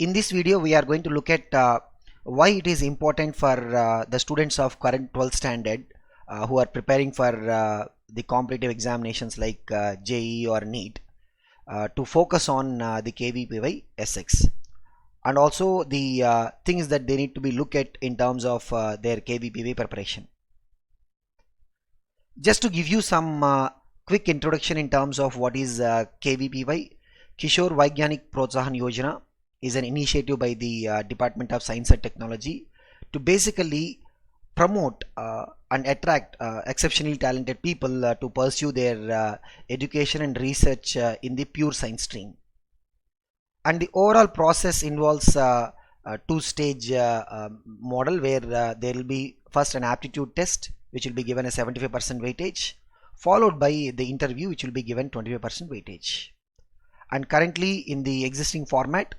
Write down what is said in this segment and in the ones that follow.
In this video, we are going to look at why it is important for the students of current 12th standard who are preparing for the competitive examinations like JEE or NEET to focus on the KVPY SX, and also the things that they need to be looked at in terms of their KVPY preparation. Just to give you some quick introduction in terms of what is KVPY, Kishore Vaigyanik Protsahan Yojana is an initiative by the Department of Science and Technology to basically promote and attract exceptionally talented people to pursue their education and research in the pure science stream. And the overall process involves a two-stage model where there will be first an aptitude test which will be given a 75% weightage, followed by the interview which will be given 25% weightage. And currently in the existing format,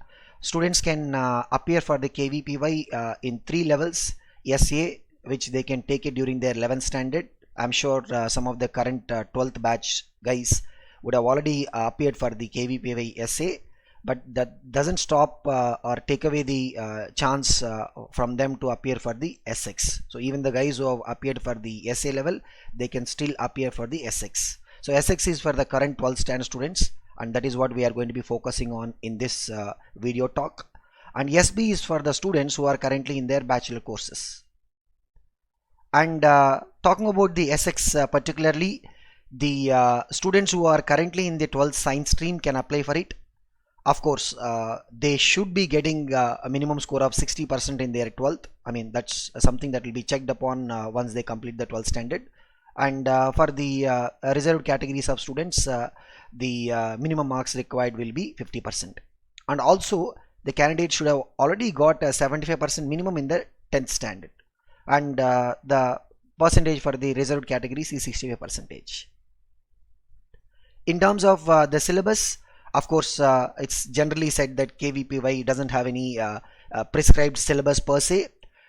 students can appear for the KVPY in 3 levels. SA, which they can take it during their 11th standard. I'm sure some of the current 12th batch guys would have already appeared for the KVPY SA, but that doesn't stop or take away the chance from them to appear for the SX. So even the guys who have appeared for the SA level, they can still appear for the SX. So SX is for the current 12th standard students, and that is what we are going to be focusing on in this video talk. And SB is for the students who are currently in their bachelor courses. And talking about the SX particularly, the students who are currently in the 12th science stream can apply for it. Of course, they should be getting a minimum score of 60% in their 12th. I mean, that's something that will be checked upon once they complete the 12th standard. And for the reserved categories of students, the minimum marks required will be 50%. And also, the candidate should have already got a 75% minimum in the 10th standard. And the percentage for the reserved categories is 65%. In terms of the syllabus, of course, it's generally said that KVPY doesn't have any prescribed syllabus per se,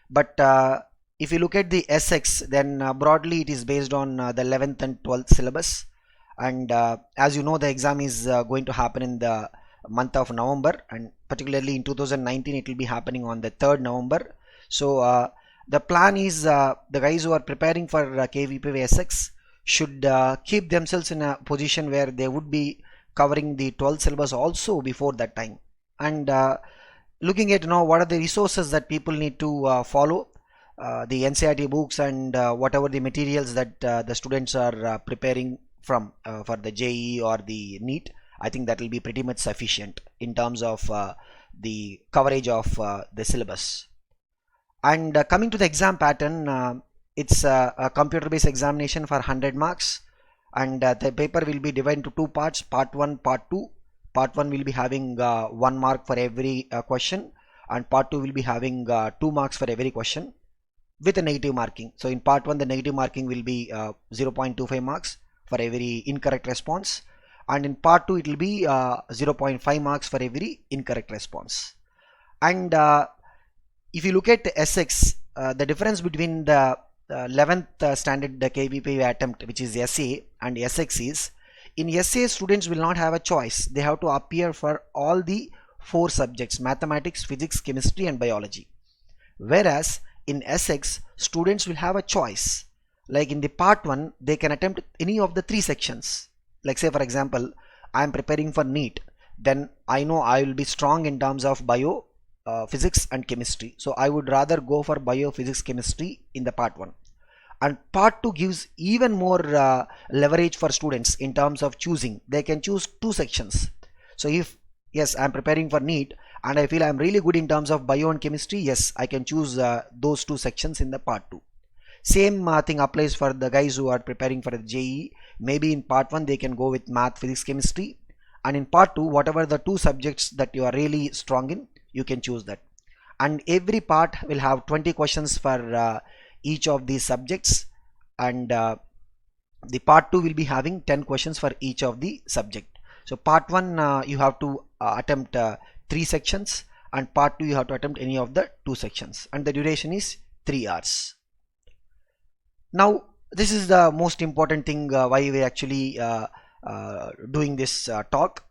but if you look at the SX, then broadly it is based on the 11th and 12th syllabus. And as you know, the exam is going to happen in the month of November, and particularly in 2019 it will be happening on the 3rd November. So the plan is the guys who are preparing for KVPY SX should keep themselves in a position where they would be covering the 12th syllabus also before that time, and looking at what are the resources that people need to follow, the NCERT books and whatever the materials that the students are preparing from for the JEE or the NEET. I think that will be pretty much sufficient in terms of the coverage of the syllabus. And coming to the exam pattern, it's a computer-based examination for 100 marks. And the paper will be divided into 2 parts, part 1, part 2. Part 1 will be having 1 mark for every question, and part 2 will be having 2 marks for every question with a negative marking. So in part 1 the negative marking will be 0.25 marks for every incorrect response, and in part 2 it will be 0.5 marks for every incorrect response. And if you look at the SX, the difference between the 11th standard KVPY attempt, which is SA, and SX is, in SA students will not have a choice. They have to appear for all the 4 subjects: mathematics, physics, chemistry and biology. Whereas in SX students will have a choice. Like in the part 1 they can attempt any of the 3 sections. Like say for example, I am preparing for NEET, then I know I will be strong in terms of bio, physics and chemistry, so I would rather go for bio, physics, chemistry in the part 1. And part 2 gives even more leverage for students in terms of choosing. They can choose 2 sections. So if yes, I am preparing for NEET and I feel I am really good in terms of bio and chemistry, yes, I can choose those 2 sections in the part 2. Same thing applies for the guys who are preparing for the JEE. Maybe in part 1 they can go with math, physics, chemistry, and in part 2 whatever the 2 subjects that you are really strong in, you can choose that. And every part will have 20 questions for each of these subjects, and the part 2 will be having 10 questions for each of the subject. So part 1 you have to attempt 3 sections, and part 2 you have to attempt any of the 2 sections, and the duration is 3 hours. Now this is the most important thing why we actually doing this talk.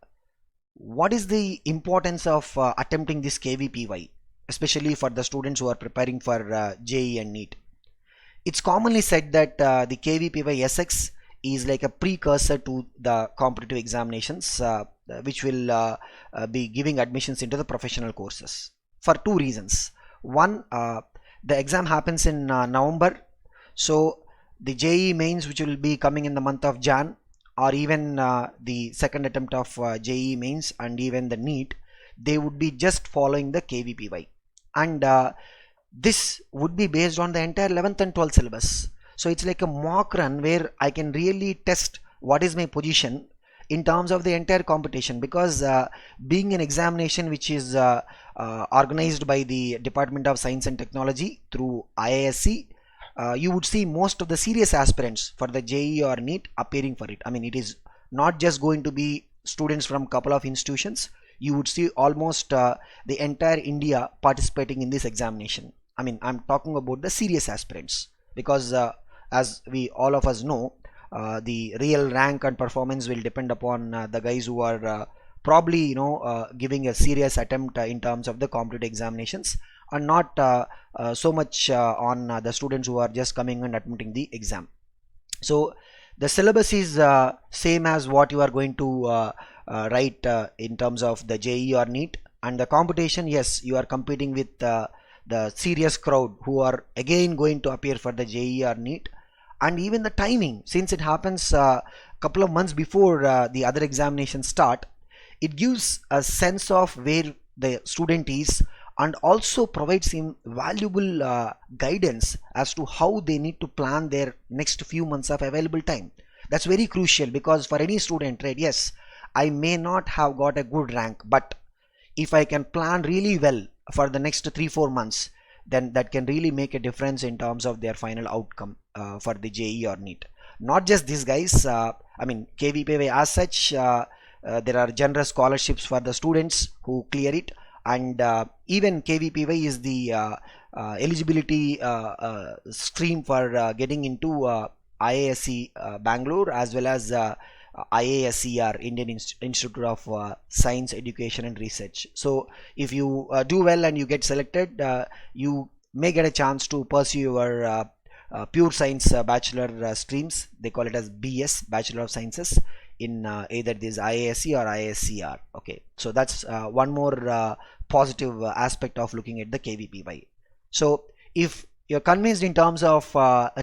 what is the importance of attempting this KVPY, especially for the students who are preparing for JEE and NEET? It's commonly said that the KVPY SX is like a precursor to the competitive examinations, which will be giving admissions into the professional courses for two reasons. One, the exam happens in November, so the JEE mains, which will be coming in the month of Jan, or even the second attempt of JEE mains and even the NEET, they would be just following the KVPY, and this would be based on the entire 11th and 12th syllabus. So it's like a mock run where I can really test what is my position in terms of the entire competition, because being an examination which is organized by the Department of Science and Technology through IISc, you would see most of the serious aspirants for the JEE or NEET appearing for it. I mean, it is not just going to be students from couple of institutions. You would see almost the entire India participating in this examination. I mean, I'm talking about the serious aspirants, because as we all of us know, the real rank and performance will depend upon the guys who are probably giving a serious attempt in terms of the competitive examinations, and not so much on the students who are just coming and attempting the exam. So the syllabus is same as what you are going to write in terms of the JEE or NEET, and the competition, yes, you are competing with the serious crowd who are again going to appear for the JEE or NEET. And even the timing, since it happens a couple of months before the other examinations start, it gives a sense of where the student is, and also provides him valuable guidance as to how they need to plan their next few months of available time. That's very crucial, because for any student, right, yes, I may not have got a good rank, but if I can plan really well for the next 3-4 months, then that can really make a difference in terms of their final outcome for the JEE or NEET. Not just these guys, I mean, KVPY as such, there are generous scholarships for the students who clear it, and even KVPY is the eligibility stream for getting into IISc Bangalore, as well as IASER, Indian Institute of Science, Education and Research. So if you do well and you get selected, you may get a chance to pursue your pure science bachelor streams. They call it as BS, Bachelor of Sciences, in either this IASC or IASCR. Okay, so that's one more positive aspect of looking at the KVPY. So if you're convinced in terms of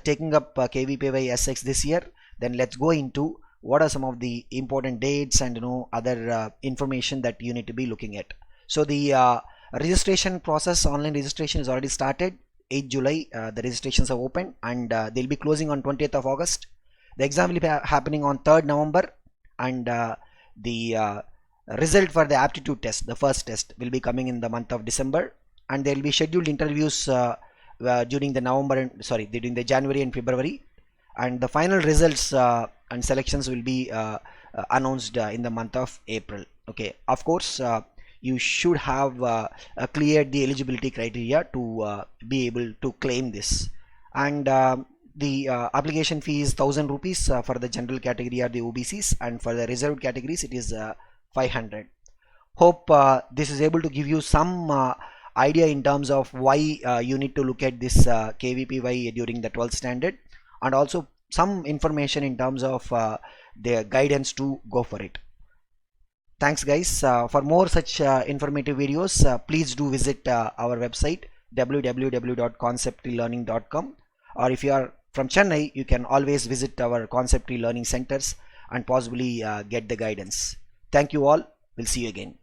taking up KVPY SX this year, then let's go into what are some of the important dates and other information that you need to be looking at. So the registration process, online registration, is already started. 8 July the registrations are open, and they'll be closing on 20th of August. The exam will be happening on 3rd November, and the result for the aptitude test, the first test, will be coming in the month of December, and there will be scheduled interviews during the January and February, and the final results and selections will be announced in the month of April. Okay, of course you should have cleared the eligibility criteria to be able to claim this, and the application fee is 1000 rupees for the general category or the OBCs, and for the reserved categories it is 500. Hope this is able to give you some idea in terms of why you need to look at this KVPY during the 12th standard, and also some information in terms of their guidance to go for it. Thanks guys. For more such informative videos, please do visit our website www.conceptreelearning.com, or if you are from Chennai, you can always visit our CONCEPTREE Learning centers and possibly get the guidance. Thank you all. We'll see you again.